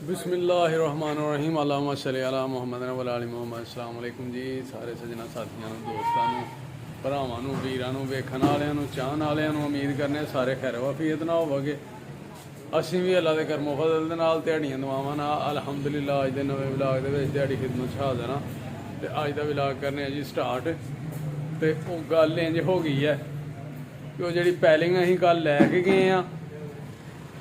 बिस्मिल्लाहिर्रहमानिर्रहीम अल्लाहुम्मा सल्ली अला मुहम्मद व अला आलि मुहम्मद। अस्सलाम वालेकुम जी सारे सजना साथियों दोस्तों भरावां वीरां वेखण वालियां चाहण वालियां उम्मीद करने सारे खैर वाफियत ना होवगे। असीं भी अल्लाह दे करमो फजल दे नाल दिहाड़ियां दुआवां नाल अल्हम्दुलिल्लाह अज दे नवे विलाग दे विच दिहाड़ी खिदमत च हाज़र हां ते अज दा विलाग करने जी स्टार्ट। ते ओह गल इंज हो गई है कि ओह जिहड़ी पैलिंग असीं कल लैके गए आ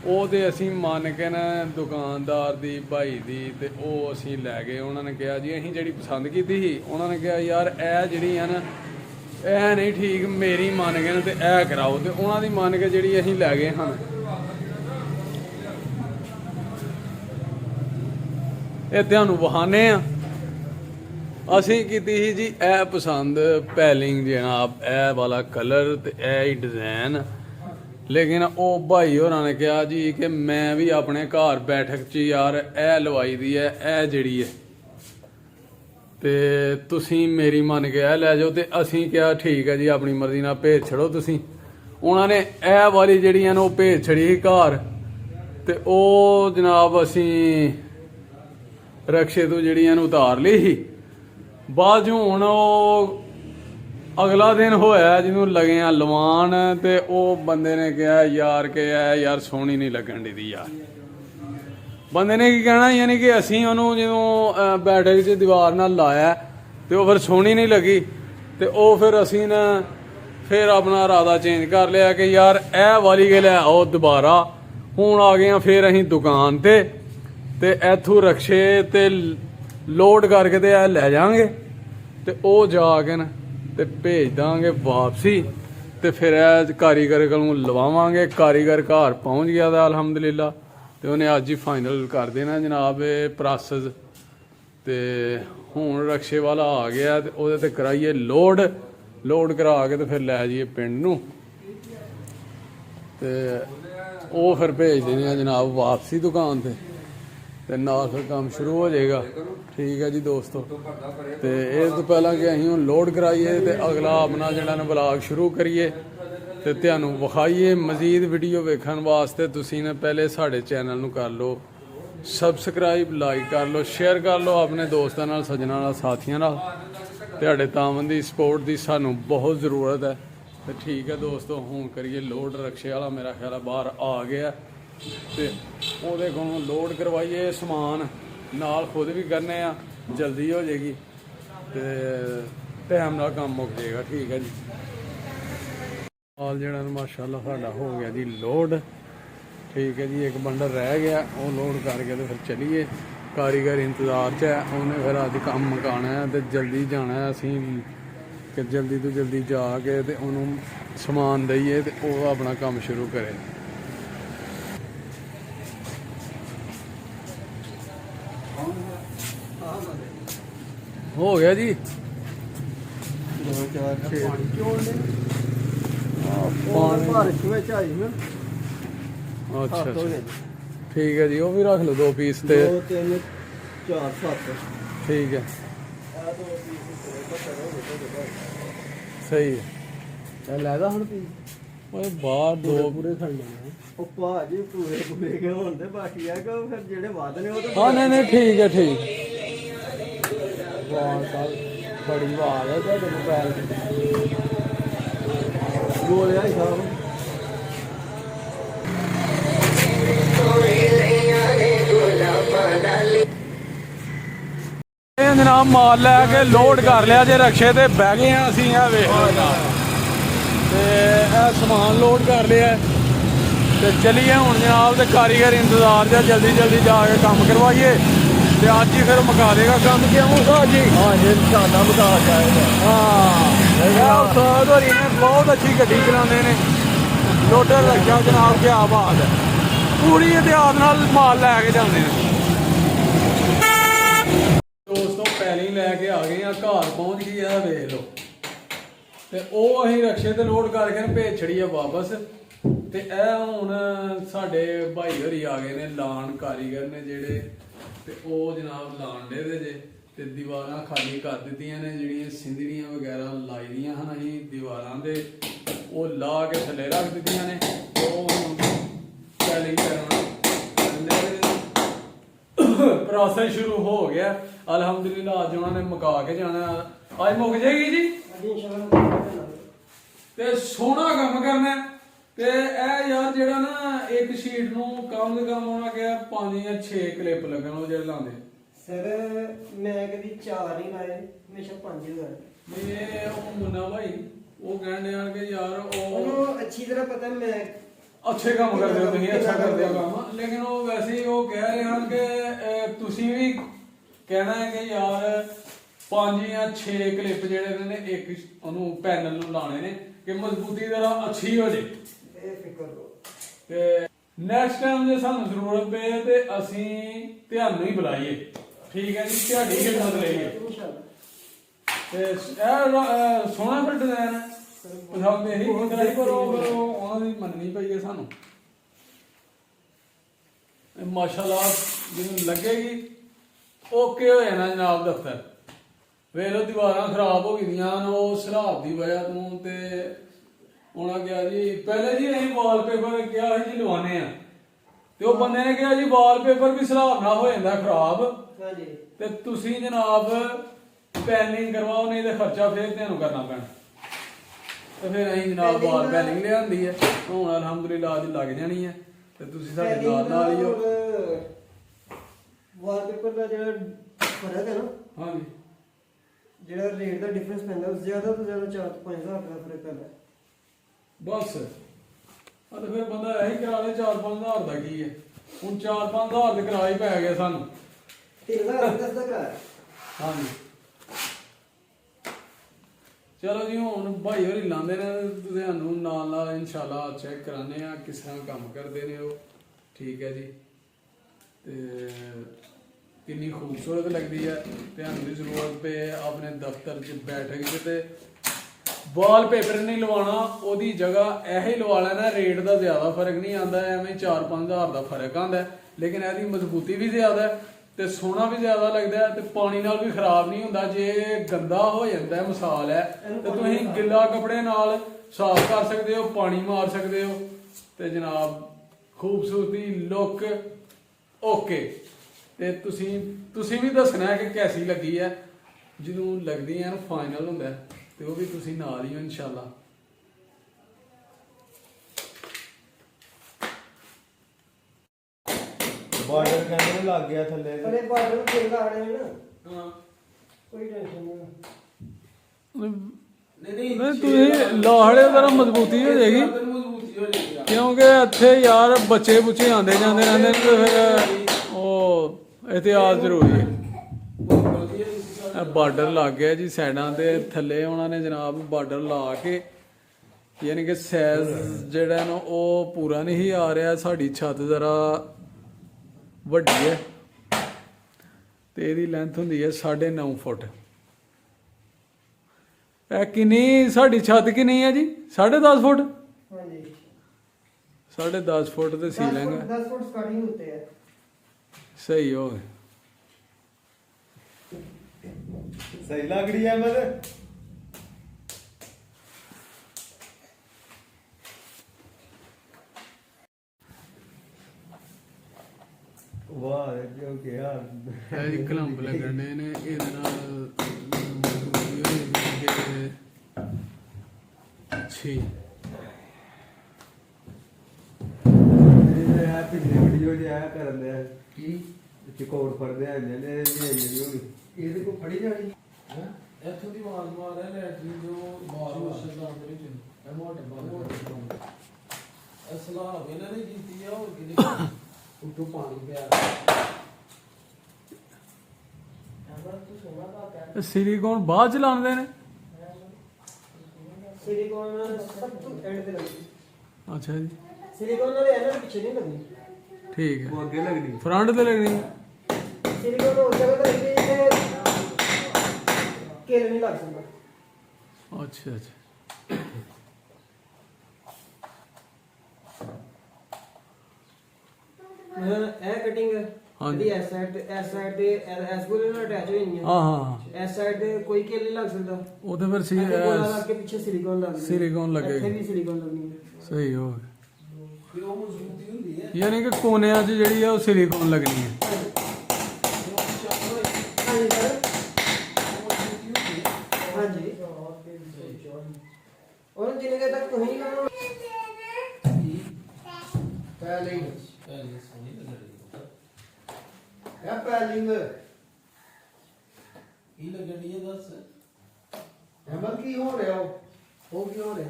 ਉਹ ਤੇ ਅਸੀਂ ਮੰਨ ਕੇ ਨਾ ਦੁਕਾਨਦਾਰ ਦੀ ਭਾਈ ਦੀ ਤੇ ਉਹ ਅਸੀਂ ਲੈ ਗਏ। ਉਹਨਾਂ ਨੇ ਕਿਹਾ ਜੀ ਅਸੀਂ ਜਿਹੜੀ ਪਸੰਦ ਕੀਤੀ ਸੀ ਉਹਨਾਂ ਨੇ ਕਿਹਾ ਯਾਰ ਇਹ ਜਿਹੜੀ ਆ ਨਾ ਇਹ ਨਹੀਂ ਠੀਕ, ਮੇਰੀ ਮੰਨ ਕੇ ਨਾ ਤੇ ਇਹ ਕਰਾਓ। ਤੇ ਉਹਨਾਂ ਦੀ ਮੰਨ ਕੇ ਜਿਹੜੀ ਅਸੀਂ ਲੈ ਗਏ ਹਨ ਇਹ ਤੁਹਾਨੂੰ ਵਹਾਨੇ ਆ। ਅਸੀਂ ਕੀਤੀ ਸੀ ਜੀ ਇਹ ਪਸੰਦ ਪੈਲਿੰਗ ਜਨਾਬ, ਇਹ ਵਾਲਾ ਕਲਰ ਤੇ ਇਹ ਹੀ ਡਿਜ਼ਾइन। लेकिन ਉਹ भाई होरां ने कहा जी कि मैं भी अपने घर बैठक च यार ਇਹ ਲਵਾਈ ਦੀ ਹੈ ਇਹ ਜਿਹੜੀ ਹੈ ਤੇ ਤੁਸੀਂ ਮੇਰੀ ਮੰਨ ਕੇ ਇਹ ਲੈ ਜਾਓ। ਤੇ ਅਸੀਂ ਕਿਹਾ ਠੀਕ ਹੈ ਜੀ ਆਪਣੀ ਮਰਜ਼ੀ ਨਾਲ ਭੇਜ ਛੜੋ ਤੁਸੀਂ। ਉਹਨਾਂ ਨੇ ਇਹ ਵਾਲੀ ਜਿਹੜੀਆਂ ਨੇ ਉਹ ਭੇਜ ਛੜੀ ਘਰ ਤੇ ਉਹ ਜਨਾਬ ਅਸੀਂ ਰਕਸ਼ੇ ਤੋਂ ਜਿਹੜੀਆਂ ਨੂੰ ਉਤਾਰ ਲਈ ਸੀ। ਬਾਅਦ ਚੋਂ ਹੁਣ ਉਹ अगला दिन होया जिन्हों लगे आ लवान ते ओ बंदे ने कहा यार कि यार सोहनी नहीं लगन दी यार। बंदे ने की कहना यानी कि असी उन्होंने जो बैठक च दीवार नाल लाया तो फिर सोहनी नहीं लगी तो ओ फिर असी ना फिर अपना इरादा चेंज कर लिया कि यार ए वाली के लै आओ दोबारा। हुण आ गए फिर असी दुकान ते इथों रक्शे ते लोड करके ते लै जाएंगे तो ओ जाके ना ਤੇ ਭੇਜ ਦਾਂਗੇ ਵਾਪਸੀ ਤੇ ਫਿਰ ਇਹ ਕਾਰੀਗਰ ਕੋਲੋਂ ਲਵਾਵਾਂਗੇ। ਕਾਰੀਗਰ ਘਰ ਪਹੁੰਚ ਗਿਆ ਦਾ ਅਲਹਮਦੁਲਿਲਾ ਤੇ ਉਹਨੇ ਅੱਜ ਹੀ ਫਾਈਨਲ ਕਰ ਦੇਣਾ ਜਨਾਬ ਇਹ ਪ੍ਰੋਸੈਸ। ਤੇ ਹੁਣ ਰਕਸ਼ੇ ਵਾਲਾ ਆ ਗਿਆ ਤੇ ਉਹਦੇ ਤੇ ਕਰਾਈਏ ਲੋਡ ਕਰਾ ਕੇ ਤੇ ਫਿਰ ਲੈ ਜਾਈਏ ਪਿੰਡ ਨੂੰ ਤੇ ਉਹ ਫਿਰ ਭੇਜ ਦੇਣੇ ਆ ਜਨਾਬ ਵਾਪਸੀ ਦੁਕਾਨ ਤੇ ਨਾਲ ਫਿਰ ਕੰਮ ਸ਼ੁਰੂ ਹੋ ਜਾਏਗਾ। ठीक है जी दोस्तों तो इस तो पहला कि अं हम लोड कराइए तो अगला अपना जरा ब्लॉग शुरू करिए तो तुहानू विखाइए। मजीद वीडियो वेखण वास्ते तुसीं ने पहले साडे चैनल नू कर लो सबसक्राइब, लाइक कर लो, शेयर कर लो अपने दोस्तों नाल, सज्जनां नाल, साथियां नाल। तुहाडे तावन दी सपोर्ट दी सानू बहुत ज़रूरत है। तो ठीक है दोस्तों हुण करिए लोड। रक्शे वाला मेरा ख्याल बाहर आ गया तो उहदे कोलों लोड करवाइए समान, नाल खुद भी करने आ, जल्दी हो जाएगी तो टाइम नाल काम मुक जाएगा। ठीक है जी माल जरा माशाल्लाह साडा हो गया जी लोड। ठीक है जी एक बंडल रह गया वो लोड करके तो फिर चलीए। कारीगर इंतजार च है, उन्हें फिर अज काम मुकाना है तो जल्दी जाना है असी कि जल्दी तो जल्दी जाके तो उन्होंने समान दईए तो वह अपना काम शुरू करे। हो गया जी अच्छा ठीक है जी वो भी रख लो 2 पीस ते 2 3 4 7 ठीक है सही है लैदा हुण पीस बाहर 2 पूरे खड़ने ओ भाजी पूरे के होंदे बाकी है कि फिर जेड़े वध ने ओ हां नहीं ठीक है ठीक बड़ी आवाज है तेरे मोबाइल बोलिया साहब जनाब माल लैके लोड कर लिया जे रक्शे ते बह गए हैं असी समान लोड कर लिया ते चलिए हुण जनाब ते कारीगर इंतजार च जल्दी जल्दी जाके काम करवाइए तो अज ही फिर मुका देगा काम। क्यों जी हाँ जी इंशाअल्लाह मुका जाएगा। हाँ उस्ताद होरी ने बहुत अच्छी गड्डी चलाते हैं लोडर रखा जनाब, क्या बात है। पूरी एहतियात नाल माल लैके जाते हैं दोस्तों। पैली लैके आ गए हैं घर पहुँच गई है वेख लो तो वह अं रक्शे ते लोड करके भेज छड़ी है वापस। तो यह हुण साडे भाई होरी आ गए ने लान कारीगर ने जेड़े ते ओ जनाब लांडे दे जे ते दीवारां खाली कर दित्तियां ने जिहड़ियां सिंधड़ियां वगैरह लाई दियां हन असीं दीवारां दे ओ ला के थल्ले रख दित्तियां ने। ओ पैलिंग करना ਪ੍ਰੋਸੈਸ ਸ਼ੁਰੂ ਹੋ ਗਿਆ ਅਲਹਮਦੁਲਿਲਾ। ਅੱਜ ਉਹਨਾਂ ਨੇ ਮੁਕਾ ਕੇ ਜਾਣਾ, ਅੱਜ ਮੁੱਕ ਜਾਏਗੀ ਜੀ ਤੇ ਸੋਹਣਾ ਕੰਮ ਕਰਨਾ ਤੇ ਇਹ ਯਾਰ ਜਿਹੜਾ ਨਾ ਇੱਕ ਸ਼ੀਟ ਨੂੰ ਕਮ ਸੇ ਕਮ ਹੋਣਾ ਕਿ 5 ਜਾਂ 6 ਕਲਿੱਪ ਲੱਗਣ ਉਹ ਜਿਹੜੇ ਲਾਉਂਦੇ ਸਰ। ਮੈਂ ਕਦੀ 4 ਨਹੀਂ ਲਾਏ, ਹਮੇਸ਼ਾ 5 ਹੀ ਲਾਏ। ਇਹ ਉਹ ਮੁੰਨਾ ਭਾਈ ਉਹ ਕਹਿੰਦੇ ਆ ਕਿ ਯਾਰ ਉਹਨੂੰ ਅੱਛੀ ਤਰ੍ਹਾਂ ਪਤਾ ਮੈਂ ਅੱਛੇ ਕੰਮ ਕਰਦੇ ਹੋ ਤੁਸੀਂ, ਅੱਛਾ ਕਰਦੇ ਹੋ ਕੰਮ, ਲੇਕਿਨ ਉਹ ਵੈਸੇ ਹੀ ਉਹ ਕਹਿ ਰਹੇ ਹਨ ਕਿ ਤੁਸੀਂ ਵੀ ਕਹਿਣਾ ਹੈ ਕਿ ਯਾਰ 5 ਜਾਂ 6 ਕਲਿੱਪ ਜਿਹੜੇ ਨੇ ਇੱਕ ਉਹਨੂੰ ਪੈਨਲ ਨੂੰ ਲਾਣੇ ਨੇ ਕਿ ਮਜ਼ਬੂਤੀ ਜ਼ਰਾ ਅੱਛੀ ਹੋ ਜੇ। ਇਹ ਫਿਕਰ ਕਰੋ ਤੇ ਨੈਕਸਟ ਟਾਈਮ ਜੇ ਸਾਨੂੰ ਜ਼ਰੂਰਤ ਪਏ ਤੇ ਅਸੀਂ ਤੁਹਾਨੂੰ ਹੀ ਬੁਲਾਈਏ, ਠੀਕ ਹੈ ਜੀ, ਤੁਹਾਡੀ ਖਿਦਮਤ ਲਈਏ। ਤੇ ਇਹ ਸੋਹਣਾ ਫਿਰ ਡਿਜ਼ਾਈਨ ਹੈ, ਪਸੰਦ ਇਹੀ ਕੀਤਾ ਸੀ ਪਰ ਉਹ ਉਹਨਾਂ ਦੀ ਮੰਨਣੀ ਪਈ ਹੈ ਸਾਨੂੰ। ਮਾਸ਼ਾਅੱਲਾ ਜਿਹਨੂੰ ਲੱਗੇਗੀ ਓਕੇ ਹੋ ਜਾਣਾ ਜਨਾਬ ਦਫ਼ਤਰ। ਵੇਖ ਲਓ ਦੀਵਾਰਾਂ ਖਰਾਬ ਹੋ ਗਈਆਂ ਉਹ ਸਲਾਬ ਦੀ ਵਜ੍ਹਾ ਤੋਂ। ਤੇ ਉਹਨਾਂ ਕਿਹਾ ਜੀ ਪਹਿਲੇ ਜੀ ਅਸੀਂ ਵਾਲਪੇਪਰ ਕਿਹਾ ਸੀ ਜੀ ਲਵਾਣੇ ਆ, ਤੇ ਉਹ ਬੰਦੇ ਨੇ ਕਿਹਾ ਜੀ ਵਾਲਪੇਪਰ ਵੀ ਸਲਾਬ ਨਾਲ ਹੋ ਜਾਂਦਾ ਖਰਾਬ, ਹਾਂਜੀ, ਤੇ ਤੁਸੀਂ ਜਨਾਬ ਪੈਨਲਿੰਗ ਕਰਵਾਓ ਨਹੀਂ ਤੇ ਖਰਚਾ ਫੇਰ ਤੁਹਾਨੂੰ ਕਰਨਾ ਪੈਣਾ। ਤੇ ਫਿਰ ਅਸੀਂ ਜਨਾਬ ਵਾਲ ਪੈਨਲਿੰਗ ਲਿਆਂਦੀ ਹੈ, ਹੁਣ ਅਲਹਮਦੁਲਿਲਾ ਅੱਜ ਲੱਗ ਜਾਣੀ ਹੈ ਤੇ ਤੁਸੀਂ ਸਾਡੇ ਨਾਲ ਹੀ ਹੋ। ਵਾਲਪੇਪਰ ਦਾ ਜਿਹੜਾ ਫਰਕ ਹੈ ਨਾ, ਹਾਂਜੀ, ਜਿਹੜਾ ਰੇਟ ਦਾ ਡਿਫਰੈਂਸ ਪੈਂਦਾ ਉਸ ਜ਼ਿਆਦਾ ਤੋਂ ਜ਼ਿਆਦਾ 4 ਤੋਂ 5 ਹਜ਼ਾਰ ਦਾ ਫਰਕ ਪੈਂਦਾ ਬਸ। ਆ ਤੇ ਫਿਰ ਬੰਦਾ ਇਹੀ ਕਰਾ ਲੇ 4-5 ਹਜ਼ਾਰ ਦਾ ਕੀ ਹੈ, ਹੁਣ 4-5 ਹਜ਼ਾਰ ਦੇ ਕਿਰਾਇਆ ਹੀ ਪੈ ਗਿਆ ਸਾਨੂੰ। 3000 ਦਾ ਕਰਾਇਆ। ਹਾਂਜੀ ਚਲੋ ਜੀ, ਹੁਣ ਭਾਈ ਹੋਰੀ ਲਾਉਂਦੇ ਨੇ ਤੁਹਾਨੂੰ ਨਾਲ ਨਾਲ ਇਨਸ਼ਾਅੱਲਾ ਚੈੱਕ ਕਰਾਣੇ ਆ ਕਿਸ ਤਰ੍ਹਾਂ ਕੰਮ ਕਰਦੇ ਨੇ ਉਹ, ਠੀਕ ਹੈ ਜੀ। ਤੇ ਕਿੰਨੀ ਖੂਬਸੂਰਤ ਲੱਗਦੀ ਹੈ, ਤੁਹਾਨੂੰ ਦੀ ਜ਼ਰੂਰਤ ਪਏ ਆਪਣੇ ਦਫ਼ਤਰ 'ਚ ਬੈਠਕ 'ਚ ਤੇ ਵਾਲਪੇਪਰ ਨਹੀਂ ਲਵਾਉਣਾ, ਉਹਦੀ ਜਗ੍ਹਾ ਇਹ ਹੀ ਲਵਾ ਲੈਣਾ। ਰੇਟ ਦਾ ਜ਼ਿਆਦਾ ਫਰਕ ਨਹੀਂ ਆਉਂਦਾ, ਐਵੇਂ 4-5 ਹਜ਼ਾਰ ਦਾ ਫਰਕ ਆਉਂਦਾ, ਲੇਕਿਨ ਇਹਦੀ ਮਜ਼ਬੂਤੀ ਵੀ ਜ਼ਿਆਦਾ ਹੈ ਤੇ ਸੋਹਣਾ ਵੀ ਜ਼ਿਆਦਾ ਲੱਗਦਾ ਹੈ ਤੇ ਪਾਣੀ ਨਾਲ ਵੀ ਖਰਾਬ ਨਹੀਂ ਹੁੰਦਾ। ਜੇ ਗੰਦਾ ਹੋ ਜਾਂਦਾ ਮਿਸਾਲ ਹੈ ਤੇ ਤੁਸੀਂ ਗਿੱਲਾ ਕੱਪੜੇ ਨਾਲ ਸਾਫ਼ ਕਰ ਸਕਦੇ ਹੋ, ਪਾਣੀ ਮਾਰ ਸਕਦੇ ਹੋ ਤੇ ਜਨਾਬ ਖੂਬਸੂਰਤੀ ਲੁੱਕ ਓਕੇ। ਤੇ ਤੁਸੀਂ ਵੀ ਦੱਸਣਾ ਹੈ ਕਿ ਕੈਸੀ ਲੱਗੀ ਹੈ, ਜਦੋਂ ਲੱਗਦੀ ਹੈ ਫਾਈਨਲ ਹੁੰਦਾ ਤੇ ਉਹ ਵੀ ਤੁਸੀਂ ਨਾਲ ਹੀ ਹੋ ਇਨਸ਼ਾਅੱਲਾ। ਬਾਰਡਰ ਕਹਿੰਦੇ ਲੱਗ ਗਿਆ ਥੱਲੇ ਅਰੇ ਬਾਰਡਰ ਨੂੰ ਤੇਲ ਲਾਣੇ ਨੇ ਨਾ, ਹਾਂ ਕੋਈ ਟੈਨਸ਼ਨ ਨਹੀਂ। ਨਹੀਂ ਤੁਸੀਂ ਲਾਹੜੇ ਜ਼ਰਾ ਮਜ਼ਬੂਤੀ ਹੋ ਜਾਏਗੀ, ਕਿਉਂਕਿ ਇੱਥੇ ਯਾਰ ਬੱਚੇ ਬੁੱਚੇ ਆਉਂਦੇ ਜਾਂਦੇ ਰਹਿੰਦੇ ਨੇ ਤੇ ਫਿਰ ਉਹ ਇਤਿਹਾਸ ਜ਼ਰੂਰੀ ਹੈ। ਬਾਰਡਰ ਲੱਗ ਗਿਆ ਜੀ ਸਾਈਡਾਂ ਤੇ, ਥੱਲੇ ਉਹਨਾਂ ਨੇ ਜਨਾਬ ਬਾਰਡਰ ਲਾ ਕੇ, ਯਾਨੀ ਕਿ ਸਾਈਜ਼ ਜਿਹੜਾ ਨਾ ਉਹ ਪੂਰਾ ਨਹੀਂ ਆ ਰਿਹਾ। ਸਾਡੀ ਛੱਤ ਜ਼ਰਾ ਵੱਡੀ ਹੈ ਤੇ ਇਹਦੀ ਲੈਂਥ ਹੁੰਦੀ ਹੈ 9.5 ਫੁੱਟ। ਇਹ ਕਿੰਨੀ ਸਾਡੀ ਛੱਤ ਕਿੰਨੀ ਹੈ ਜੀ? 10.5 ਫੁੱਟ। ਹਾਂਜੀ 10.5 ਫੁੱਟ ਤੇ ਸੀਲਿੰਗ ਹੈ। 10 फुट स्टार्टिंग होते हैं। सही हो गए। ਸਹੀ ਲੱਗ ਰਹੀ ਹੈ ਮਤਲਬ ਵਾਹ ਕਿਉਂ ਕਿਹਾ ਇਹ ਜੀ ਕਲੰਬ ਲੱਗਣੇ ਨੇ ਇਹਦੇ ਨਾਲ ਛੇ ਇਹ ਆ ਪਿਛਲੇ ਵੀਡੀਓ ਜਿਹਾ ਕਰਨ ਦੇ ਕੀ ਚਿਕੋੜ ਫੜਦੇ ਆ ਨੇ ਇਹ ਨਹੀਂ ਹੋਣੀ ਇਹਦੇ को फड़ी जानी ਹੈ ਇੱਥੋਂ ਦੀ ਆਵਾਜ਼ ਮਾਰ ਰਿਹਾ ਲੈਟਰੀ ਜੋ ਬਾਹਰ ਸ਼ਰਦਾਂ ਦੇ ਵਿੱਚ ਇਹ ਮੋਟੇ ਅਸਲਾਹ ਇਹਨਾਂ ਨੇ ਕੀਤੀ ਆ ਹੋਰ ਕਿਹਨੇ ਉੱਤੋਂ ਪਾਣੀ ਪਿਆ। ਸਿਲੀਕੋਨ ਬਾਅਦ ਚ ਲਾਉਂਦੇ ਨੇ। सिलिकॉन सब तो एंड पे लगती। ਅੱਛਾ ਜੀ सिलिकॉन वाले है ना पीछे नहीं लगनी। ਠੀਕ ਹੈ, ਉਹ ਅੱਗੇ ਲੱਗਦੀ ਫਰੰਟ ਤੇ ਲੱਗਣੀ। सिलिकॉन उस जगह पे लगती है केल नहीं लग सकता। ਅੱਛਾ ਅੱਛਾ ਇਹ ਕਟਿੰਗ ਹਾਂਜੀ। ਜਿਹੜੀ ਇਸ ਸਾਈਡ ਤੇ ਐਸ ਗੋਲੇ ਨਾਲ ਅਟੈਚ ਹੋਈ ਨਹੀਂ ਹੈ। ਹਾਂ ਹਾਂ ਇਸ ਸਾਈਡ ਤੇ ਕੋਈ ਕੇਲ ਨਹੀਂ ਲੱਗ ਸਕਦਾ। ਉਹ ਤੇ ਫਿਰ ਇੱਥੇ ਗੋਲਾ ਲੱਗ ਕੇ ਪਿੱਛੇ ਸਿਲੀਕॉन ਲੱਗ ਸਿਲੀਕੋਨ ਲੱਗੇਗਾ। ਇੱਥੇ ਵੀ ਸਿਲੀਕॉन ਲੱਗਣੀ ਹੈ। ਸਹੀ ਹੋ ਗਿਆ। ਤੇ ਉਹ ਮਜ਼ਬੂਤੀ ਹੁੰਦੀ ਹੈ। ਯਾਨੀ ਕਿ ਕੋਨਿਆਂ 'ਚ ਜਿਹੜੀ ਆ ਉਹ ਸਿਲੀਕੋਨ ਲੱਗਣੀ ਹੈ। ਇਹ ਪੈਲਿੰਗ ਕੀ ਲੱਗਣੀ ਹੈ ਦੱਸ ਅਹਿਮਦ ਕੀ ਹੋ ਰਿਹਾ ਉਹ ਕੀ ਹੋ ਰਿਹਾ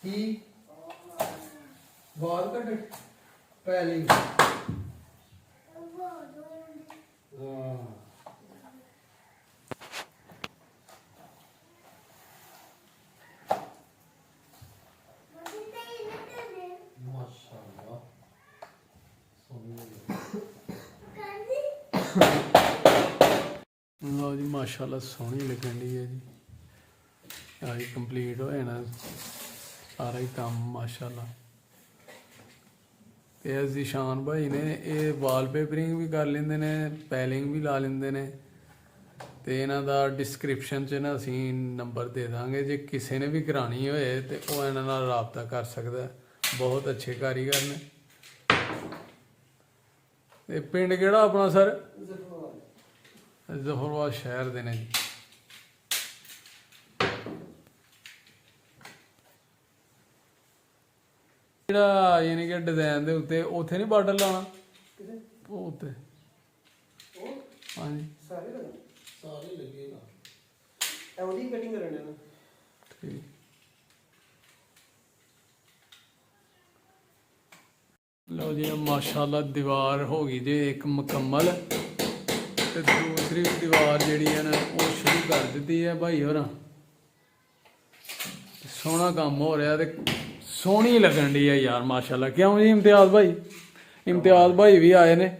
ਕੀ ਬਾਲ ਕੱਢ ਪੈਲਿੰਗ ਮਾਸ਼ਾਅੱਲਾ ਸੋਹਣੀ ਲਓ ਜੀ ਮਾਸ਼ਾਅੱਲਾ ਸੋਹਣੀ ਲੱਗਣ ਦੀ ਹੈ ਜੀ ਆਹੀ ਕੰਪਲੀਟ ਹੋ ਜਾਣਾ ਸਾਰਾ ਹੀ ਕੰਮ ਮਾਸ਼ਾਅੱਲਾ। ਤੇ ਇਸ ਦੀ ਸ਼ਾਨ ਭਾਈ ਨੇ ਇਹ ਵਾਲਪੇਪਰਿੰਗ ਵੀ ਕਰ ਲੈਂਦੇ ਨੇ, ਪੈਲਿੰਗ ਵੀ ਲਾ ਲੈਂਦੇ ਨੇ। ਤੇ ਇਹਨਾਂ ਦਾ ਡਿਸਕ੍ਰਿਪਸ਼ਨ 'ਚ ਨਾ ਅਸੀਂ ਨੰਬਰ ਦੇ ਦਾਂਗੇ, ਜੇ ਕਿਸੇ ਨੇ ਵੀ ਕਰਾਣੀ ਹੋਏ ਤੇ ਉਹ ਇਹਨਾਂ ਨਾਲ ਰਾਬਤਾ ਕਰ ਸਕਦਾ। ਬਹੁਤ ਅੱਛੇ ਕਾਰੀਗਰ ਨੇ। ਤੇ ਪਿੰਡ ਕਿਹੜਾ ਆਪਣਾ ਸਰ? ਜ਼ਫਰਵਾਦ ਸ਼ਹਿਰ ਦੇ ਨੇ ਜੀ। ਜਿਹੜਾ ਯਾਨੀ ਕਿ ਡਿਜ਼ਾਈਨ ਦੇ ਉੱਤੇ ਉੱਥੇ ਨਹੀਂ ਬਾਰਡਰ ਲਾਉਣਾ? ਉਹ ਉੱਤੇ ਹਾਂਜੀ ਸਾਰੇ ਲੱਗੇ ਸਾਰੇ ਲੱਗੇਗਾ ਉਹਦੀ ਕਟਿੰਗ ਕਰਨੀ ਹੈ ਨਾ। ਠੀਕ। ਲਓ ਜੀ ਮਾਸ਼ਾਅੱਲਾ ਦੀਵਾਰ ਹੋ ਗਈ ਜੇ ਇੱਕ ਮੁਕੰਮਲ, ਤੇ ਦੂਸਰੀ ਦੀਵਾਰ ਜਿਹੜੀ ਹੈ ਨਾ ਉਹ ਸ਼ੁਰੂ ਕਰ ਦਿੱਤੀ ਹੈ ਭਾਈ ਹੋਰਾਂ। ਸੋਹਣਾ ਕੰਮ ਹੋ ਰਿਹਾ ਤੇ ਸੋਹਣੀ ਲੱਗਣ ਦੀ ਹੈ ਯਾਰ ਮਾਸ਼ਾਅੱਲਾ। ਕਿਉਂ ਜੀ ਇਮਤਿਆਜ਼ ਭਾਈ? ਇਮਤਿਆਜ਼ ਭਾਈ ਵੀ ਆਏ ਨੇ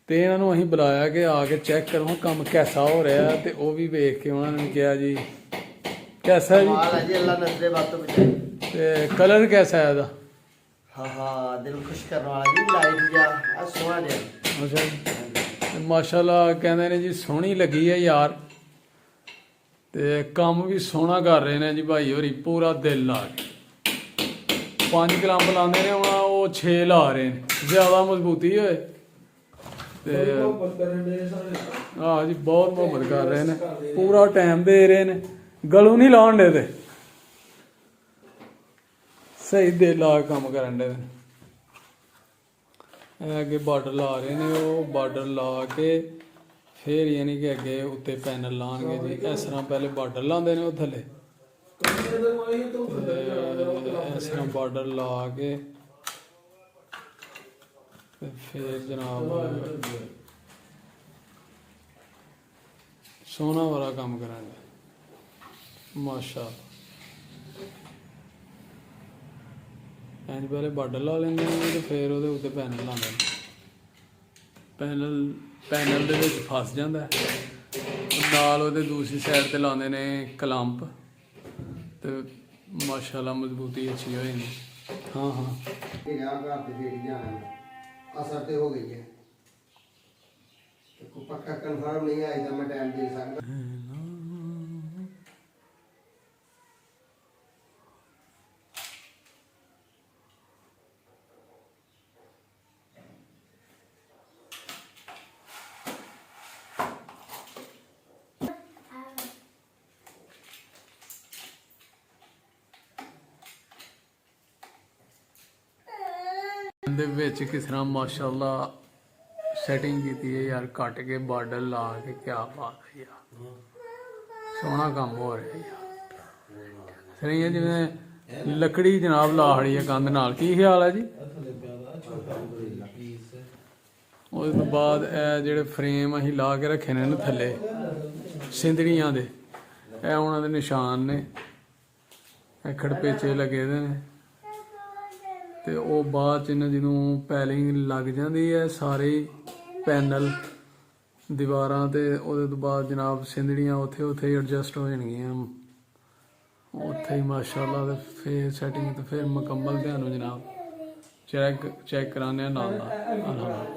ਤੇ ਇਹਨਾਂ ਨੂੰ ਅਸੀਂ ਬੁਲਾਇਆ ਕਿ ਆ ਕੇ ਚੈੱਕ ਕਰੋ ਕੰਮ ਕੈਸਾ ਹੋ ਰਿਹਾ, ਤੇ ਉਹ ਵੀ ਵੇਖ ਕੇ ਉਹਨਾਂ ਨੇ ਕਿਹਾ ਜੀ कैसा है कमाल है जी, अल्लाह नजरे बात तो बचाए। जी? कलर कैसा है ਇਹਦਾ? हाँ दिल खुश करने वाला जी, लाइट जा आ सोहना जिहा। ਅੱਛਾ ਜੀ ਮਾਸ਼ਾਅੱਲਾ ਕਹਿੰਦੇ ਨੇ ਜੀ ਸੋਹਣੀ ਲੱਗੀ ਹੈ ਯਾਰ, ਤੇ ਕੰਮ ਵੀ ਸੋਹਣਾ ਕਰ ਰਹੇ ਨੇ ਜੀ ਭਾਈ ਹੋਰੀ ਪੂਰਾ ਦਿਲ ਲਾ ਕੇ। 5 ਕਲੰਪ ਲਾਉਂਦੇ ਨੇ ਹੁਣ ਉਹ 6 ਲਾ ਰਹੇ ਨੇ, ਜ਼ਿਆਦਾ ਮਜ਼ਬੂਤੀ ਹੋਏ ਤੇ ਹਾਂ ਜੀ ਬਹੁਤ ਮੁਹੱਬਤ ਕਰ ਰਹੇ ਨੇ, ਪੂਰਾ ਟਾਈਮ ਦੇ ਰਹੇ ਨੇ, ਗਲੂ ਨਹੀਂ ਲਾਉਣ ਦੇ ਤੇ ਸਹੀ ਦਿਲ ਲਾ ਕੇ ਕੰਮ ਕਰਨ ਦੇ। ਅੱਗੇ ਬਾਰਡਰ ਲਾ ਰਹੇ ਨੇ, ਉਹ ਬਾਰਡਰ ਲਾ ਕੇ ਫਿਰ ਯਾਨੀ ਕਿ ਅੱਗੇ ਉੱਤੇ ਪੈਨਲ ਲਾਉਣਗੇ ਜੀ। ਇਸ ਤਰ੍ਹਾਂ ਪਹਿਲੇ ਬਾਰਡਰ ਲਾਉਂਦੇ ਨੇ ਉਹ ਥੱਲੇ, ਇਸ ਤਰ੍ਹਾਂ ਬਾਰਡਰ ਲਾ ਕੇ ਤੇ ਫਿਰ ਜਨਾਬ ਸੋਹਣਾ ਵਾਲਾ ਕੰਮ ਕਰਾਂਗੇ ਮਾਸ਼ਾਅੱਲਾ। ਇੰਜ ਪਹਿਲੇ ਬਾਰਡਰ ਲਾ ਲੈਂਦੇ ਨੇ ਤੇ ਫਿਰ ਉਹਦੇ ਉੱਤੇ ਪੈਨਲ ਲਾਉਂਦੇ ਨੇ। ਪੈਨਲ ਦੇ ਵਿੱਚ ਫਸ ਜਾਂਦਾ ਹੈ, ਨਾਲ ਉਹਦੇ ਦੂਸਰੀ ਸਾਈਡ ਤੇ ਲਾਉਂਦੇ ਨੇ ਕਲੰਪ, ਤੇ ਮਾਸ਼ਾਅੱਲਾ ਮਜ਼ਬੂਤੀ ਅੱਛੀ ਹੋ ਜਾਂਦੀ। ਹਾਂ ਹਾਂ घर पे फेट जाना असर तो हो गई है, तो पक्का कंफर्म नहीं आई तो मैं टाइम दे सकता। ਦੇ ਵਿੱਚ ਕਿਸ ਤਰ੍ਹਾਂ ਮਾਸ਼ਾਅੱਲਾ ਸੈਟਿੰਗ ਕੀਤੀ ਹੈ ਯਾਰ, ਕੱਟ ਕੇ ਬਾਰਡਰ ਲਾ ਕੇ, ਕੀ ਬਾਤ ਹੈ ਯਾਰ, ਸੋਹਣਾ ਕੰਮ ਹੋ ਰਿਹਾ ਯਾਰ। ਸਹੀ ਹੈ, ਜਿਵੇਂ ਲੱਕੜੀ ਜਨਾਬ ਲਾ ਹੜੀ ਹੈ ਕੰਧ ਨਾਲ। ਕੀ ਖਿਆਲ ਹੈ ਜੀ? ਉਸ ਤੋਂ ਬਾਅਦ ਇਹ ਜਿਹੜੇ ਫਰੇਮ ਅਸੀਂ ਲਾ ਕੇ ਰੱਖੇ ਨੇ ਥੱਲੇ ਸਿੰਦੜੀਆਂ ਦੇ, ਇਹ ਉਹਨਾਂ ਦੇ ਨਿਸ਼ਾਨ ਨੇ, ਇਹ ਖੜਪੇਚੇ ਲੱਗੇ ਦੇ ਨੇ, ਤੇ ਉਹ ਬਾਅਦ ਚ ਇਹਨਾਂ ਜਿਹਨੂੰ ਪੈਲਿੰਗ ਲੱਗ ਜਾਂਦੀ ਹੈ ਸਾਰੇ ਪੈਨਲ ਦੀਵਾਰਾਂ ਤੇ, ਉਹਦੇ ਤੋਂ ਬਾਅਦ ਜਨਾਬ ਸਿੰਦੜੀਆਂ ਉੱਥੇ ਉੱਥੇ ਐਡਜਸਟ ਹੋ ਜਾਣਗੀਆਂ ਉੱਥੇ ਹੀ ਮਾਸ਼ਾਅੱਲਾ। ਤੇ ਫਿਰ ਸੈਟਿੰਗ ਤੇ ਫਿਰ ਮੁਕੰਮਲ ਤੁਹਾਨੂੰ ਜਨਾਬ ਚੈੱਕ ਕਰਾਉਂਦੇ ਆ ਨਾਲ ਨਾਲ।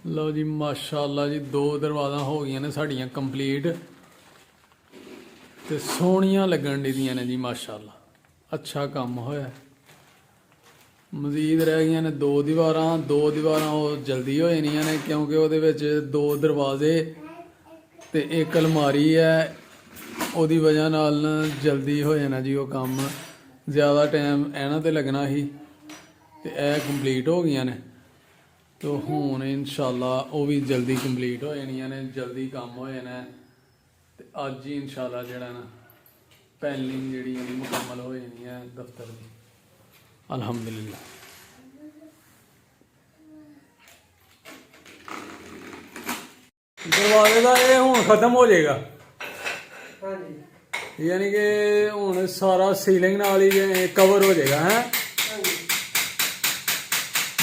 ਲਓ ਜੀ ਮਾਸ਼ਾਅੱਲਾ ਜੀ 2 ਦਰਵਾਜ਼ਾ ਹੋ ਗਈਆਂ ਨੇ ਸਾਡੀਆਂ ਕੰਪਲੀਟ, ਤੇ ਸੋਹਣੀਆਂ ਲੱਗਣ ਦੀਆਂ ਨੇ ਜੀ ਮਾਸ਼ਾਅੱਲਾ। ਅੱਛਾ ਕੰਮ ਹੋਇਆ। ਮਜ਼ੀਦ ਰਹਿ ਗਈਆਂ ਨੇ ਦੋ ਦੀਵਾਰਾਂ ਉਹ ਜਲਦੀ ਹੋ ਜਾਣੀਆਂ ਨੇ ਕਿਉਂਕਿ ਉਹਦੇ ਵਿੱਚ ਦੋ ਦਰਵਾਜ਼ੇ ਤੇ ਇੱਕ ਅਲਮਾਰੀ ਹੈ, ਉਹਦੀ ਵਜ੍ਹਾ ਨਾਲ ਨਾ ਜਲਦੀ ਹੋ ਜਾਣਾ ਜੀ ਉਹ ਕੰਮ। ਜ਼ਿਆਦਾ ਟਾਈਮ ਇਹਨਾਂ ਤੇ ਲੱਗਣਾ ਸੀ ਤੇ ਇਹ ਕੰਪਲੀਟ ਹੋ ਗਈਆਂ ਨੇ ਤੇ ਹੁਣ ਇਨਸ਼ਾਅੱਲਾ ਉਹ ਵੀ ਜਲਦੀ ਕੰਪਲੀਟ ਹੋ ਜਾਣੀਆਂ ਨੇ, ਜਲਦੀ ਕੰਮ ਹੋ ਜਾਣਾ ਤੇ ਅੱਜ ਹੀ ਇਨਸ਼ਾਅੱਲਾ ਜਿਹੜਾ ਨਾ ਪੈਨਲਿੰਗ ਜਿਹੜੀ ਹੈ ਮੁਕੰਮਲ ਹੋ ਜਾਣੀ ਹੈ ਦਫ਼ਤਰ ਦੀ ਅਲਹਮਦੁਲਿਲਾ। ਦਰਵਾਜ਼ੇ ਦਾ ਇਹ ਹੁਣ ਖਤਮ ਹੋ ਜਾਏਗਾ, ਹਾਂਜੀ ਯਾਨੀ ਕਿ ਹੁਣ ਸਾਰਾ ਸੀਲਿੰਗ ਨਾਲ ਹੀ ਕਵਰ ਹੋ ਜਾਏਗਾ ਹੈ। ਹਾਂਜੀ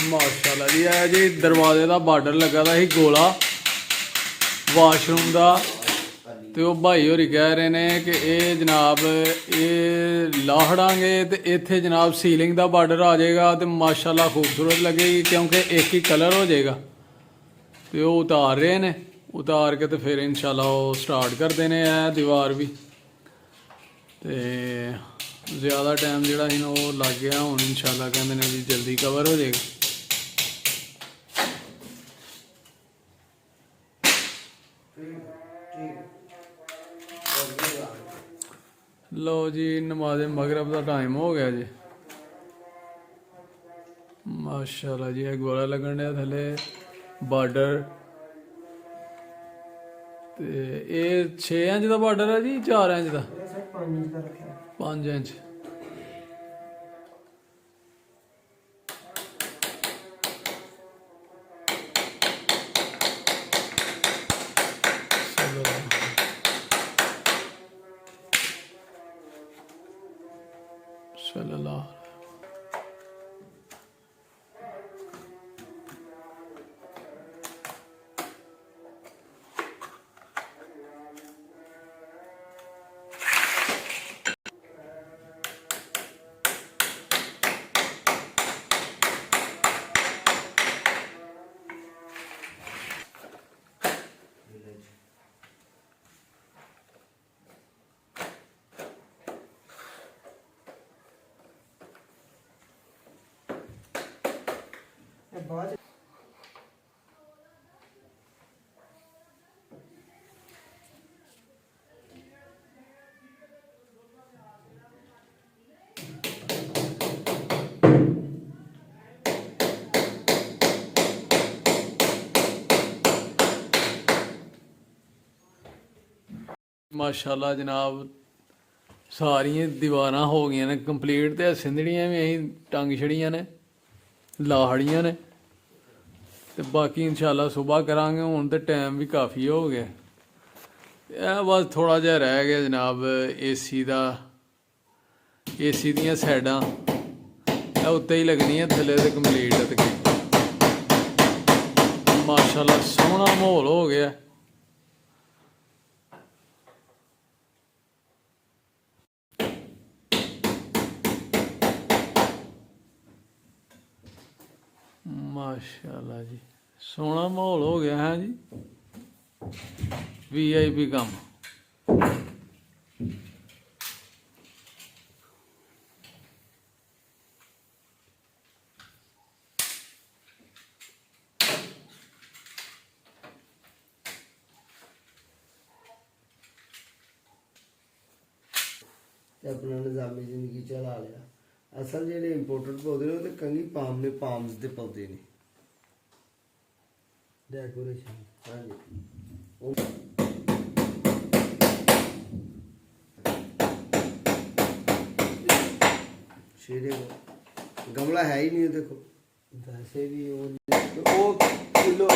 ਮਾਸ਼ਾਅੱਲਾ ਜੀ। ਇਹ ਜੀ ਦਰਵਾਜ਼ੇ ਦਾ ਬਾਰਡਰ ਲੱਗਾ ਦਾ ਸੀ ਗੋਲਾ ਵਾਸ਼ਰੂਮ ਦਾ, ਤੇ ਉਹ ਭਾਈ ਹੋਰੀ ਕਹਿ ਰਹੇ ਨੇ ਕਿ ਇਹ ਜਨਾਬ ਇਹ ਲਾਹੜਾਂਗੇ ਤੇ ਇੱਥੇ ਜਨਾਬ ਸੀਲਿੰਗ ਦਾ ਬਾਰਡਰ ਆ ਜਾਏਗਾ ਤੇ ਮਾਸ਼ਾਅੱਲਾ ਖੂਬਸੂਰਤ ਲੱਗੇਗੀ ਕਿਉਂਕਿ ਇੱਕ ਹੀ ਕਲਰ ਹੋ ਜਾਏਗਾ। ਤੇ ਉਹ ਉਤਾਰ ਰਹੇ ਨੇ, ਉਤਾਰ ਕੇ ਤੇ ਫਿਰ ਇਨਸ਼ਾਅੱਲਾ ਉਹ ਸਟਾਰਟ ਕਰਦੇ ਨੇ ਇਹ ਦੀਵਾਰ ਵੀ। ਤੇ ਜ਼ਿਆਦਾ ਟਾਈਮ ਜਿਹੜਾ ਸੀ ਨਾ ਉਹ ਲੱਗ ਗਿਆ, ਹੁਣ ਇਨਸ਼ਾਅੱਲਾ ਕਹਿੰਦੇ ਨੇ ਵੀ ਜਲਦੀ ਕਵਰ ਹੋ ਜਾਏਗਾ। ਲੋ ਜੀ ਨਮਾਜ਼ ਮਗਰਬ ਦਾ ਟਾਈਮ ਹੋ ਗਿਆ ਜੀ। ਮਾਸ਼ਾਅੱਲਾ ਜੀ ਇਹ ਗੋਲਾ ਲੱਗਣ ਡਿਆ ਥੱਲੇ ਬਾਰਡਰ, ਤੇ ਇਹ 6 ਇੰਚ ਦਾ ਬਾਰਡਰ ਹੈ ਜੀ 4 ਇੰਚ ਦਾ? ਇਹ ਸਰ 5 ਇੰਚ ਦਾ ਰੱਖਿਆ। 5 ਇੰਚ। सल्लल्लाहु ਇਹ ਬਾਅਦ माशाल्लाह जनाब सारियां दीवारां हो गई ने कंप्लीट, ते सिंधड़ियां भी अं टंग छड़ियां ने लाहड़ियां ने, ते बाकी इंशाल्लाह सुबह करांगे। हुण ते टाइम भी काफ़ी हो गया, बस थोड़ा जिहा रह गया जनाब एसी दा। एसी दियां साइडां उत्ते ही लगनियां, थल्ले ते कंप्लीट है तकरीबन। माशाल्लाह सोहना माहौल हो गया। माशाल्लाह जी सोहना माहौल हो गया है जी। VIP काम ਤੇ ਆਪਣਾ ਨਿਜ਼ਾਮੀ ਜ਼ਿੰਦਗੀ ਚਲਾ ਲਿਆ। ਅਸਲ ਜਿਹੜੇ ਇੰਪੋਰਟਡ ਪੌਦੇ ਨੇ ਉਹ ਤੇ ਕੰਗੀ ਪਾਮ ਨੇ, ਪਾਮਸ ਦੇ ਪੌਦੇ ਨੇ ਡੈਕੋਰੇਸ਼ਨ। ਹਾਂਜੀ ਉਹ ਸ਼ੇਰੇ ਗਮਲਾ ਹੈ ਹੀ ਨਹੀਂ, ਦੇਖੋ ਵੈਸੇ ਵੀ ਉਹ ਕਿਲੋ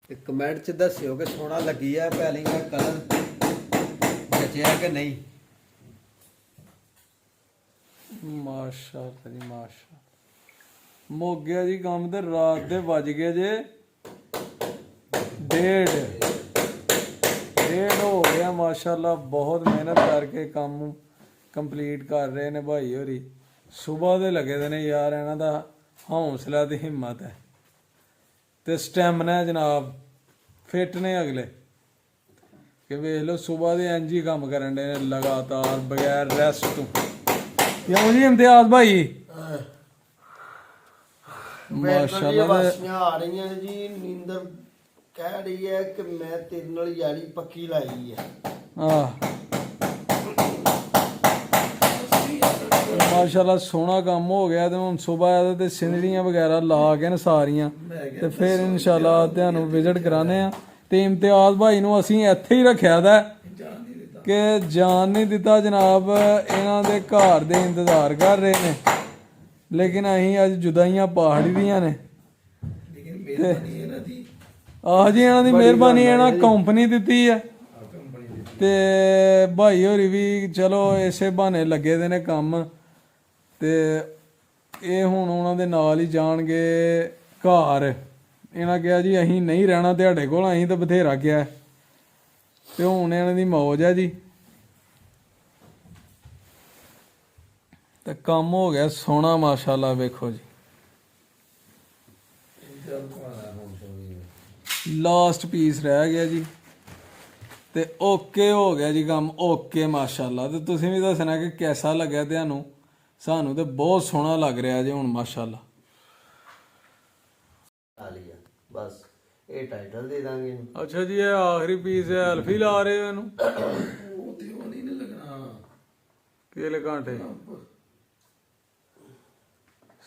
ਤੇ ਕਮੈਂਟ ਚ ਦੱਸਿਓ ਕਿ ਸੋਹਣਾ ਲੱਗੀ ਆ ਪੈਲਿੰਗ ਦਾ ਕਲਰ ਜਚਿਆ ਕਿ ਨਹੀਂ। माशाल्लाह जी माशा मुक गया जी काम, तो रात दे बज गए जे 1:30 हो गया। माशाल्लाह बहुत मेहनत करके काम कंप्लीट कर रहे ने भाई होरी। सुबह दे लगे दे ने यार, इन्हां दा हौसला ते हिम्मत है ते स्टैमिना है जनाब, फिट ने अगले। ਕਿ ਵੇਖ ਲਓ ਸਵੇਰ ਦੇ ਇੰਜ ਹੀ ਕੰਮ ਕਰਨ ਦੇ ਨੇ ਲਗਾਤਾਰ ਬਗੈਰ ਰੈਸਟ ਤੋਂ। ਕਿਉਂ ਜੀ ਇਮਤਿਆਜ਼ ਭਾਈ? ਮਾਸ਼ਾਅੱਲਾ ਵਾਸੀਆਂ ਆ ਰਹੀਆਂ ਨੇ ਜੀ। ਨੀਂਦਰ ਕਹਿ ਰਹੀ ਹੈ ਕਿ ਮੈਂ ਤੇਰੇ ਨਾਲ ਯਾਰੀ ਪੱਕੀ ਲਾਈ ਹੈ। ਮਾਸ਼ਾਅੱਲਾ ਸੋਹਣਾ ਕੰਮ ਹੋ ਗਿਆ। ਤੇ ਹੁਣ ਸਵੇਰ ਤੇ ਸਿੰਦੜੀਆਂ ਵਗੈਰਾ ਲਾ ਕੇ ਨਾ ਸਾਰੀਆਂ, ਤੇ ਫਿਰ ਇਨਸ਼ਾਅੱਲਾ ਤੁਹਾਨੂੰ ਵਿਜ਼ਿਟ ਕਰਾਣੇ ਆ। ਤੇ ਇਮਤਿਆਜ਼ ਭਾਈ ਨੂੰ ਅਸੀਂ ਇੱਥੇ ਹੀ ਰੱਖਿਆ ਦਾ ਕਿ ਜਾਣ ਨਹੀਂ ਦਿੱਤਾ ਜਨਾਬ। ਇਹਨਾਂ ਦੇ ਘਰ ਦੇ ਇੰਤਜ਼ਾਰ ਕਰ ਰਹੇ ਨੇ, ਲੇਕਿਨ ਅਸੀਂ ਅੱਜ ਜੁਦਾਈਆਂ ਪਹਾੜੀ ਦੀਆਂ ਨੇ। ਆਹ ਜੀ ਇਹਨਾਂ ਦੀ ਮਿਹਰਬਾਨੀ, ਇਹਨਾਂ ਕੰਪਨੀ ਦਿੱਤੀ ਹੈ। ਤੇ ਭਾਈ ਹੋਰੀ ਵੀ ਚਲੋ ਇਸੇ ਬਹਾਨੇ ਲੱਗੇ ਦੇ ਨੇ ਕੰਮ। ਤੇ ਇਹ ਹੁਣ ਉਹਨਾਂ ਦੇ ਨਾਲ ਹੀ ਜਾਣਗੇ ਘਰ। ਇਹਨਾਂ ਕਿਹਾ ਜੀ ਅਸੀਂ ਨਹੀਂ ਰਹਿਣਾ ਤੁਹਾਡੇ ਕੋਲ, ਅਸੀਂ ਤਾਂ ਬਥੇਰਾ ਗਿਆ। ਤੇ ਹੁਣ ਇਹਨਾਂ ਦੀ ਮੌਜ ਹੈ ਜੀ। ਤੇ ਕੰਮ ਹੋ ਗਿਆ ਸੋਹਣਾ ਮਾਸ਼ਾਅੱਲਾ। ਵੇਖੋ ਜੀ ਲਾਸਟ ਪੀਸ ਰਹਿ ਗਿਆ ਜੀ, ਤੇ ਓਕੇ ਹੋ ਗਿਆ ਜੀ ਕੰਮ, ਓਕੇ ਮਾਸ਼ਾਅੱਲਾ। ਤੇ ਤੁਸੀਂ ਵੀ ਦੱਸਣਾ ਕਿ ਕਿਹਦਾ ਲੱਗਿਆ ਤੁਹਾਨੂੰ। ਸਾਨੂੰ ਤੇ ਬਹੁਤ ਸੋਹਣਾ ਲੱਗ ਰਿਹਾ ਜੀ ਹੁਣ ਮਾਸ਼ਾਅੱਲਾ। ਆ ਲਿਆ ਬਸ, ਇਹ ਟਾਈਟਲ ਦੇ ਦਾਂਗੇ। ਅੱਛਾ ਜੀ, ਇਹ ਆਖਰੀ ਪੀਸ ਹੈ। ਅਲਫੀ ਲਾ ਰਹੇ ਹੋ ਇਹਨੂੰ? ਉਹ ਤੇ ਉਹ ਨਹੀਂ ਲੱਗਣਾ ਕਿਹੜੇ ਘੰਟੇ?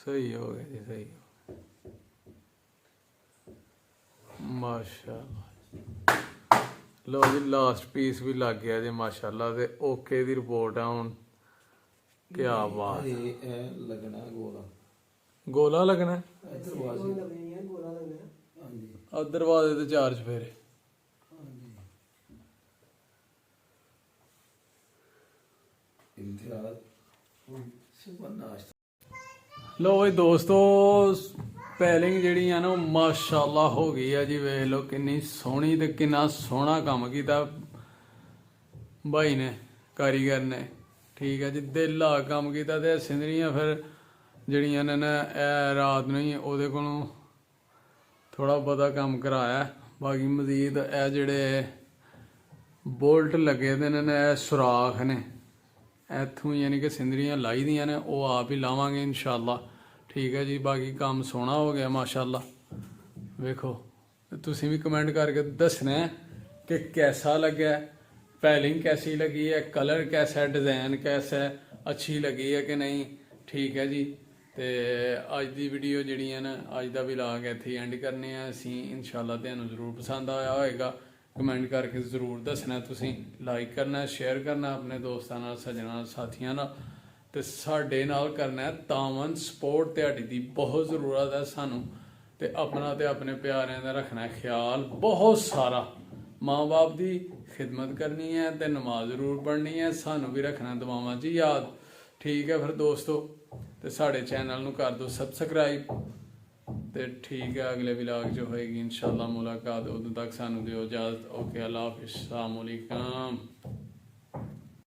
ਸਹੀ ਹੋ ਗਿਆ ਜੀ, ਸਹੀ ਹੋ ਗਿਆ ਮਾਸ਼ਾਅੱਲਾ। ਲੋ ਜੀ ਲਾਸਟ ਪੀਸ ਵੀ ਲੱਗ ਗਿਆ ਜੀ ਮਾਸ਼ਾਅੱਲਾ। ਤੇ ਓਕੇ ਦੀ ਰਿਪੋਰਟ ਆ ਹੁਣ। ਕੀ ਬਾਤ। ਇਹ ਲੱਗਣਾ ਗੋਲਾ ਗੋਲਾ ਲੱਗਣਾ ਦਰਵਾਜ਼ੇ। ਲੱਗਣੀ ਹੈ, ਗੋਲਾ ਲੱਗਣਾ ਹੈ। ਹਾਂਜੀ ਆ ਦਰਵਾਜ਼ੇ ਤੇ 4 ਚਫੇਰੇ। ਹਾਂਜੀ ਇਮਤਿਆਜ਼ ਸੁਬਹ ਨਾਸ਼ਤਾ। ਲੋ ਬਈ ਦੋਸਤੋ, ਪੈਲਿੰਗ ਜਿਹੜੀ ਆ ਨਾ ਉਹ ਮਾਸ਼ਾਅੱਲਾ ਹੋ ਗਈ ਆ ਜੀ। ਵੇਖ ਲਓ ਕਿੰਨੀ ਸੋਹਣੀ ਤੇ ਕਿੰਨਾ ਸੋਹਣਾ ਕੰਮ ਕੀਤਾ ਭਾਈ ਨੇ, ਕਾਰੀਗਰ ਨੇ। ਠੀਕ ਹੈ ਜੀ, ਦਿਲ ਲਾ ਕੰਮ ਕੀਤਾ। ਤੇ ਸਿੰਦਰੀਆਂ ਫਿਰ ਜਿਹੜੀਆਂ ਨੇ ਨਾ ਇਹ ਰਾਤ ਨੂੰ ਹੀ ਉਹਦੇ ਕੋਲੋਂ ਥੋੜਾ ਬਹੁਤਾ ਕੰਮ ਕਰਾਇਆ। ਬਾਕੀ ਮਜ਼ੀਦ ਇਹ ਜਿਹੜੇ ਬੋਲਟ ਲੱਗੇ ਦੇ ਨੇ, ਇਹ ਸੁਰਾਖ ਨੇ ਇੱਥੋਂ, ਯਾਨੀ ਕਿ ਸਿੰਦਰੀਆਂ ਲਾਈ ਦੀਆਂ ਨੇ, ਉਹ ਆਪ ਹੀ ਲਾਵਾਂਗੇ ਇਨਸ਼ਾਅੱਲਾ। ਠੀਕ ਹੈ ਜੀ, ਬਾਕੀ ਕੰਮ ਸੋਹਣਾ ਹੋ ਗਿਆ ਮਾਸ਼ਾਅੱਲਾ। ਵੇਖੋ, ਤੇ ਤੁਸੀਂ ਵੀ ਕਮੈਂਟ ਕਰਕੇ ਦੱਸਣਾ ਹੈ कि कैसा लगा, पैलिंग कैसी लगी है, कलर कैसा है, डिज़ाइन कैसा है, अच्छी लगी है कि नहीं। ठीक है जी। तो अज की वीडियो जी ना, अज का व्लॉग इत्थे एंड करने हैं असीं। इंशाअल्लाह तुहानूं जरूर पसंद आया होएगा। कमेंट करके जरूर दसना, तुसीं लाइक करना, शेयर करना अपने दोस्तों नाल, सज्जनां नाल, साथियां नाल, ते साडे नाल करना है तावन। सपोर्ट तुहाडी दी बहुत ज़रूरत है सानूं, ते अपना ते अपने प्यारिਆਂ ਦਾ रखना है ख्याल बहुत सारा। माँ बाप की खिदमत करनी है, तो नमाज जरूर पढ़नी है, सानू भी रखना दुआवां च याद। ठीक है फिर दोस्तों, तो साढ़े चैनल नूं कर दो सबसक्राइब। तो ठीक है, अगले व्लॉग जो होएगी इंशाअल्लाह मुलाकात, उदों तक सानू दिओ इजाज़त। ओके, अल्लाह हाफिज़, अस्सलाम वालेकुम।